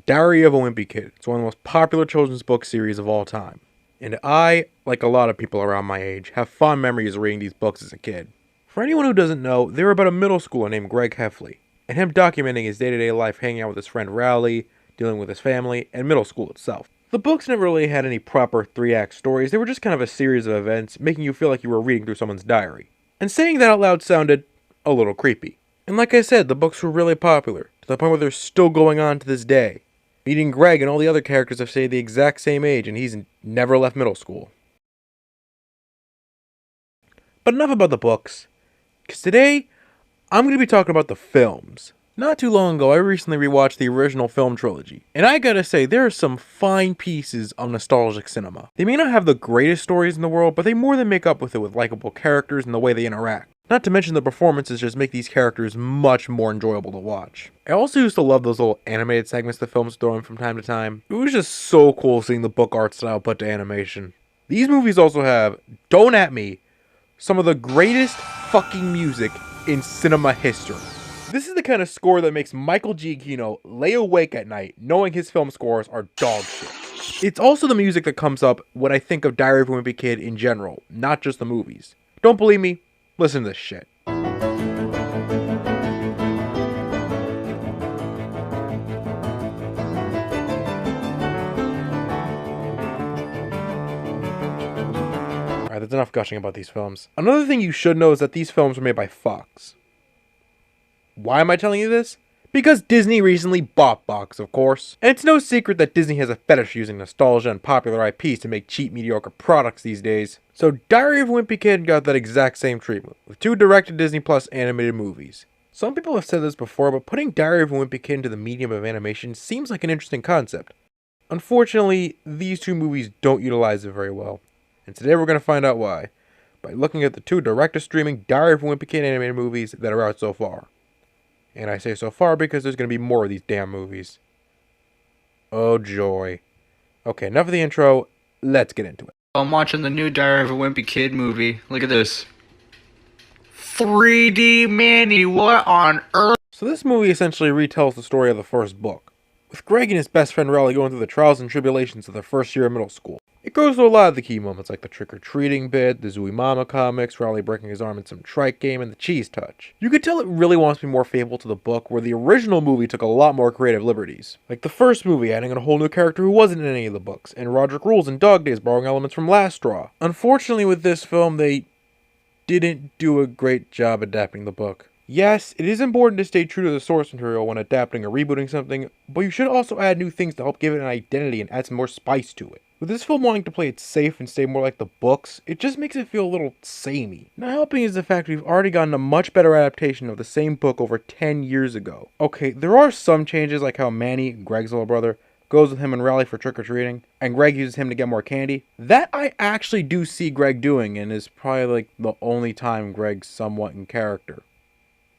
Diary of a Wimpy Kid. It's one of the most popular children's book series of all time. And I, like a lot of people around my age, have fond memories of reading these books as a kid. For anyone who doesn't know, they were about a middle schooler named Greg Heffley, and him documenting his day-to-day life hanging out with his friend Rowley, dealing with his family, and middle school itself. The books never really had any proper 3-act stories, they were just kind of a series of events, making you feel like you were reading through someone's diary. And saying that out loud sounded a little creepy. And like I said, the books were really popular, to the point where they're still going on to this day. Meeting Greg and all the other characters have stayed the exact same age, and he's never left middle school. But enough about the books, because today, I'm going to be talking about the films. Not too long ago, I recently rewatched the original film trilogy, and I gotta say, there are some fine pieces of nostalgic cinema. They may not have the greatest stories in the world, but they more than make up with it with likable characters and the way they interact. Not to mention the performances just make these characters much more enjoyable to watch. I also used to love those little animated segments the films throw in from time to time. It was just so cool seeing the book art style put to animation. These movies also have, don't at me, some of the greatest fucking music in cinema history. This is the kind of score that makes Michael Giacchino lay awake at night knowing his film scores are dog shit. It's also the music that comes up when I think of Diary of a Wimpy Kid in general, not just the movies. Don't believe me? Listen to this shit. Alright, that's enough gushing about these films. Another thing you should know is that these films were made by Fox. Why am I telling you this? Because Disney recently bought Fox, of course. And it's no secret that Disney has a fetish using nostalgia and popular IPs to make cheap, mediocre products these days. So Diary of a Wimpy Kid got that exact same treatment, with 2 directed Disney Plus animated movies. Some people have said this before, but putting Diary of a Wimpy Kid into the medium of animation seems like an interesting concept. Unfortunately, these 2 movies don't utilize it very well. And today we're going to find out why, by looking at the 2 direct-to-streaming Diary of a Wimpy Kid animated movies that are out so far. And I say so far because there's going to be more of these damn movies. Oh joy. Okay, enough of the intro, let's get into it. I'm watching the new Diary of a Wimpy Kid movie. Look at this. 3D Manny, what on earth? So this movie essentially retells the story of the first book, with Greg and his best friend Rowley going through the trials and tribulations of their first year of middle school. It goes through a lot of the key moments like the trick-or-treating bit, the Zooey Mama comics, Rowley breaking his arm in some trike game, and the cheese touch. You could tell it really wants to be more faithful to the book, where the original movie took a lot more creative liberties. Like the first movie adding in a whole new character who wasn't in any of the books, and Roderick Rules and Dog Days borrowing elements from Last Straw. Unfortunately with this film, they didn't do a great job adapting the book. Yes, it is important to stay true to the source material when adapting or rebooting something, but you should also add new things to help give it an identity and add some more spice to it. With this film wanting to play it safe and stay more like the books, it just makes it feel a little samey. Not helping is the fact we've already gotten a much better adaptation of the same book over 10 years ago. Okay, there are some changes like how Manny, Greg's little brother, goes with him and Rowley for trick-or-treating, and Greg uses him to get more candy. That I actually do see Greg doing, and is probably like the only time Greg's somewhat in character.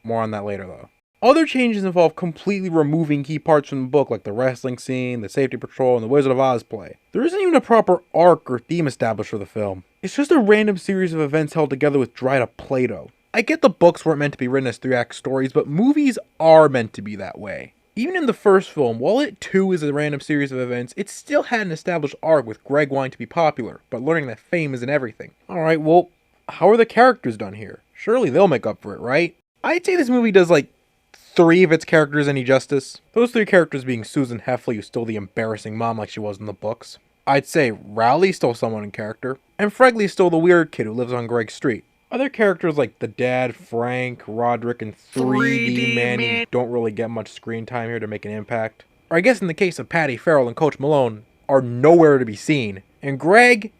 More on that later though. Other changes involve completely removing key parts from the book like the wrestling scene, the safety patrol, and the Wizard of Oz play. There isn't even a proper arc or theme established for the film. It's just a random series of events held together with dried up Play-Doh. I get the books weren't meant to be written as 3-act stories, but movies are meant to be that way. Even in the first film, while it too is a random series of events, it still had an established arc with Greg wanting to be popular, but learning that fame isn't everything. Alright, well, how are the characters done here? Surely they'll make up for it, right? I'd say this movie does like 3 of its characters any justice. Those 3 characters being Susan Heffley, who's still the embarrassing mom like she was in the books. I'd say Rowley's still someone in character. And Fregley's still the weird kid who lives on Greg's street. Other characters like the dad, Frank, Roderick, and 3D Manny don't really get much screen time here to make an impact. Or I guess in the case of Patty Farrell and Coach Malone, are nowhere to be seen. And Greg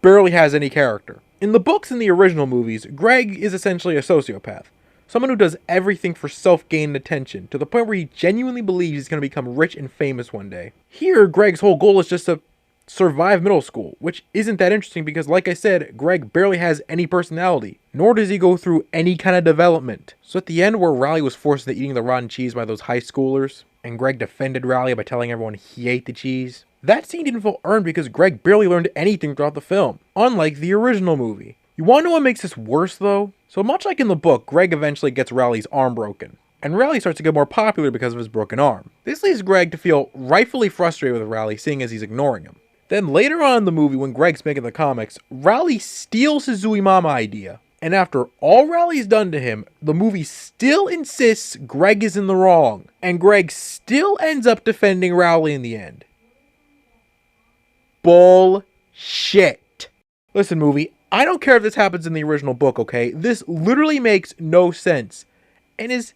barely has any character. In the books and the original movies, Greg is essentially a sociopath. Someone who does everything for self-gain and attention, to the point where he genuinely believes he's going to become rich and famous one day. Here, Greg's whole goal is just to survive middle school, which isn't that interesting because, like I said, Greg barely has any personality, nor does he go through any kind of development. So at the end where Rowley was forced into eating the rotten cheese by those high schoolers, and Greg defended Rowley by telling everyone he ate the cheese, that scene didn't feel earned because Greg barely learned anything throughout the film, unlike the original movie. You want to know what makes this worse though? So much like in the book, Greg eventually gets Rowley's arm broken. and Raleigh starts to get more popular because of his broken arm. This leads Greg to feel rightfully frustrated with Raleigh, seeing as he's ignoring him. Then later on in the movie, when Greg's making the comics, Raleigh steals his Zooey Mama idea. And after all Raleigh's done to him, the movie still insists Greg is in the wrong. And Greg still ends up defending Raleigh in the end. Bullshit. Listen, movie, I don't care if this happens in the original book, okay? This literally makes no sense. And is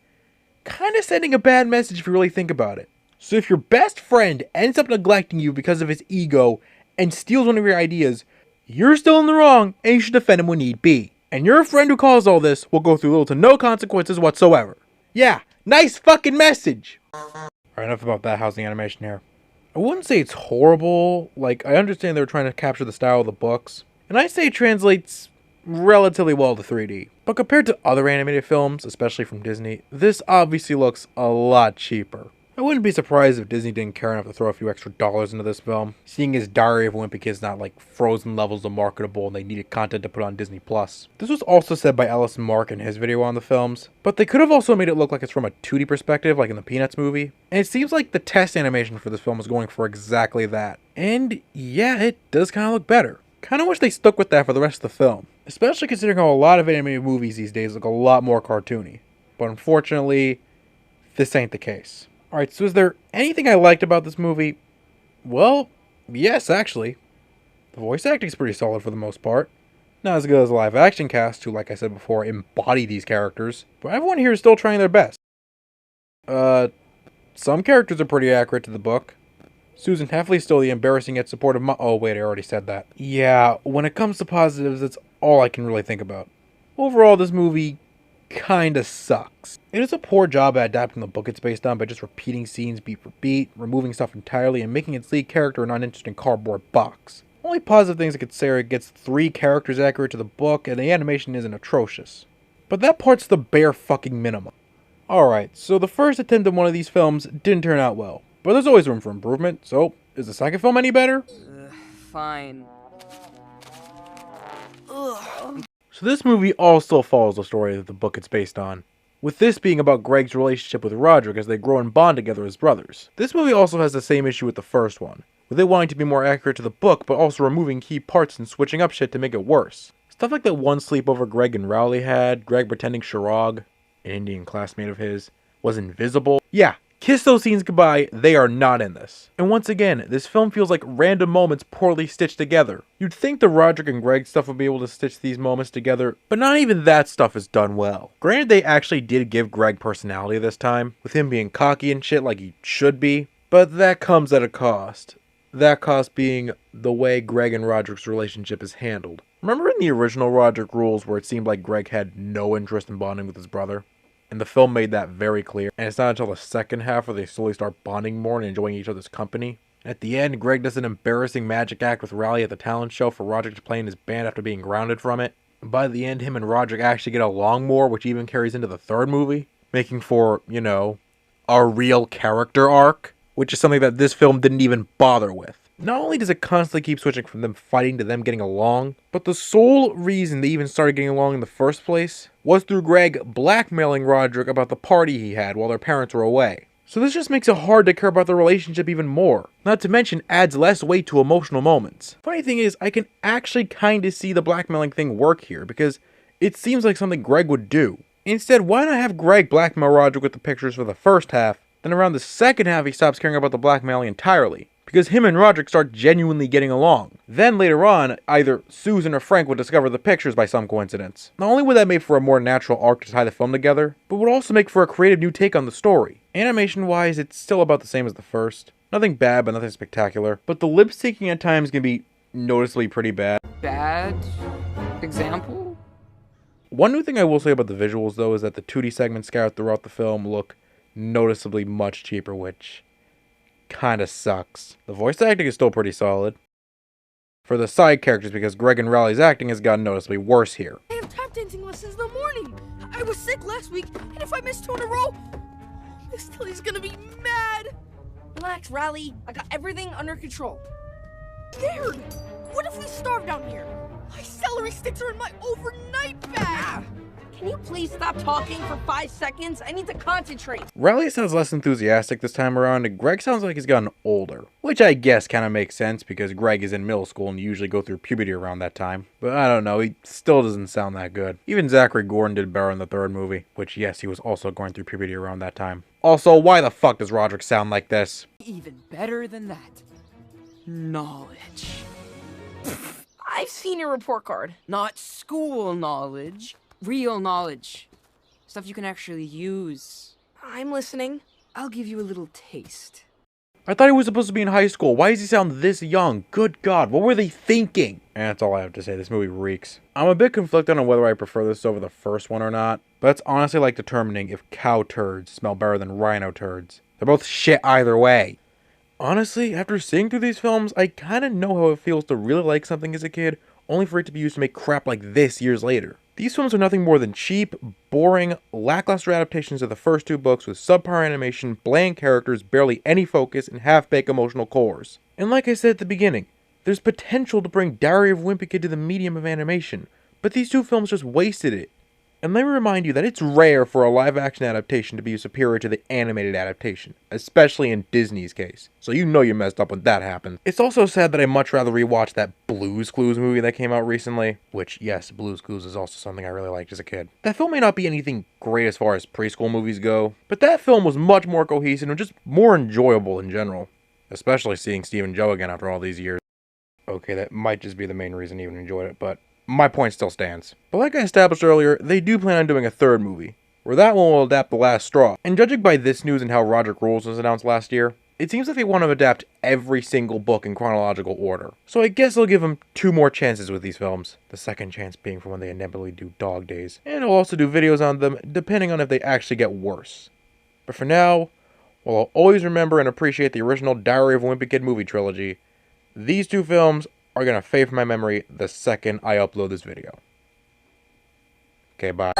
kind of sending a bad message if you really think about it. So if your best friend ends up neglecting you because of his ego and steals one of your ideas, you're still in the wrong and you should defend him when need be. And your friend who caused all this will go through little to no consequences whatsoever. Yeah, nice fucking message! Alright, enough about that. How's the animation here? I wouldn't say it's horrible. Like, I understand they were trying to capture the style of the books. And I say it translates relatively well to 3D. But compared to other animated films, especially from Disney, this obviously looks a lot cheaper. I wouldn't be surprised if Disney didn't care enough to throw a few extra dollars into this film, seeing as Diary of a Wimpy Kid's not like Frozen levels of marketable and they needed content to put on Disney+. This was also said by Ellis Mark in his video on the films, but they could have also made it look like it's from a 2D perspective like in the Peanuts movie, and it seems like the test animation for this film is going for exactly that. And yeah, it does kind of look better. Kind of wish they stuck with that for the rest of the film, especially considering how a lot of animated movies these days look a lot more cartoony. But unfortunately, this ain't the case. Alright, so is there anything I liked about this movie? Well, yes, actually. The voice acting is pretty solid for the most part. Not as good as the live action cast, who, like I said before, embody these characters. But everyone here is still trying their best. Some characters are pretty accurate to the book. Susan Heffley's still the embarrassing yet supportive oh wait, I already said that. Yeah, when it comes to positives, that's all I can really think about. Overall, this movie kinda sucks. It is a poor job at adapting the book it's based on by just repeating scenes beat for beat, removing stuff entirely, and making its lead character an uninteresting cardboard box. Only positive things I could say are it gets 3 characters accurate to the book, and the animation isn't atrocious. But that part's the bare fucking minimum. Alright, so the first attempt at one of these films didn't turn out well, but there's always room for improvement, so is the second film any better? Fine. Ugh. So this movie also follows the story that the book it's based on, with this being about Greg's relationship with Roderick as they grow and bond together as brothers. This movie also has the same issue with the first one, with it wanting to be more accurate to the book but also removing key parts and switching up shit to make it worse. Stuff like that one sleepover Greg and Rowley had, Greg pretending Shirag, an Indian classmate of his, was invisible. Yeah, kiss those scenes goodbye, they are not in this. And once again, this film feels like random moments poorly stitched together. You'd think the Roderick and Greg stuff would be able to stitch these moments together, but not even that stuff is done well. Granted, they actually did give Greg personality this time, with him being cocky and shit like he should be, but that comes at a cost. That cost being the way Greg and Roderick's relationship is handled. Remember in the original Roderick Rules where it seemed like Greg had no interest in bonding with his brother? And the film made that very clear, and it's not until the second half where they slowly start bonding more and enjoying each other's company. At the end, Greg does an embarrassing magic act with Raleigh at the talent show for Roderick to play in his band after being grounded from it. And by the end, him and Roderick actually get along more, which even carries into the third movie, making for, you know, a real character arc, which is something that this film didn't even bother with. Not only does it constantly keep switching from them fighting to them getting along, but the sole reason they even started getting along in the first place was through Greg blackmailing Roderick about the party he had while their parents were away. So this just makes it hard to care about the relationship even more. Not to mention adds less weight to emotional moments. Funny thing is, I can actually kinda see the blackmailing thing work here because it seems like something Greg would do. Instead, why not have Greg blackmail Roderick with the pictures for the first half, then around the second half he stops caring about the blackmailing entirely. Because him and Roderick start genuinely getting along. Then later on, either Susan or Frank would discover the pictures by some coincidence. Not only would that make for a more natural arc to tie the film together, but would also make for a creative new take on the story. Animation wise, it's still about the same as the first. Nothing bad, but nothing spectacular. But the lip syncing at times can be noticeably pretty bad. Bad example? One new thing I will say about the visuals though is that the 2D segments scattered throughout the film look noticeably much cheaper, which kinda sucks. The voice acting is still pretty solid. For the side characters, because Greg and Raleigh's acting has gotten noticeably worse here. I have tap dancing lessons in the morning. I was sick last week, and if I miss 2 in a row, Miss Tilly's gonna be mad. Relax, Riley. I got everything under control. Scared. What if we starve down here? My celery sticks are in my overnight bag. Can you please stop talking for 5 seconds? I need to concentrate. Riley sounds less enthusiastic this time around, and Greg sounds like he's gotten older. Which I guess kind of makes sense, because Greg is in middle school and you usually go through puberty around that time. But I don't know, he still doesn't sound that good. Even Zachary Gordon did better in the third movie, which yes, he was also going through puberty around that time. Also, why the fuck does Roderick sound like this? Even better than that. Knowledge. I've seen your report card. Not school knowledge. Real knowledge. Stuff you can actually use. I'm listening. I'll give you a little taste. I thought he was supposed to be in high school. Why does he sound this young? Good God, what were they thinking? And that's all I have to say. This movie reeks. I'm a bit conflicted on whether I prefer this over the first one or not, but it's honestly like determining if cow turds smell better than rhino turds. They're both shit either way. Honestly, after seeing through these films, I kinda know how it feels to really like something as a kid, only for it to be used to make crap like this years later. These films are nothing more than cheap, boring, lackluster adaptations of the first two books with subpar animation, bland characters, barely any focus, and half-baked emotional cores. And like I said at the beginning, there's potential to bring Diary of Wimpy Kid to the medium of animation, but these two films just wasted it. And let me remind you that it's rare for a live-action adaptation to be superior to the animated adaptation, especially in Disney's case. So you know you messed up when that happened. It's also sad that I'd much rather rewatch that Blue's Clues movie that came out recently, which, yes, Blue's Clues is also something I really liked as a kid. That film may not be anything great as far as preschool movies go, but that film was much more cohesive and just more enjoyable in general. Especially seeing Steve and Joe again after all these years. Okay, that might just be the main reason I even enjoyed it, but my point still stands. But like I established earlier, they do plan on doing a third movie, where that one will adapt The Last Straw. And judging by this news and how Roderick Rules was announced last year, it seems like they want to adapt every single book in chronological order. So I guess I'll give them 2 more chances with these films. The second chance being for when they inevitably do Dog Days. And I'll also do videos on them, depending on if they actually get worse. But for now, while I'll always remember and appreciate the original Diary of Wimpy Kid movie trilogy, these 2 films are going to fade from my memory the second I upload this video. Okay, bye.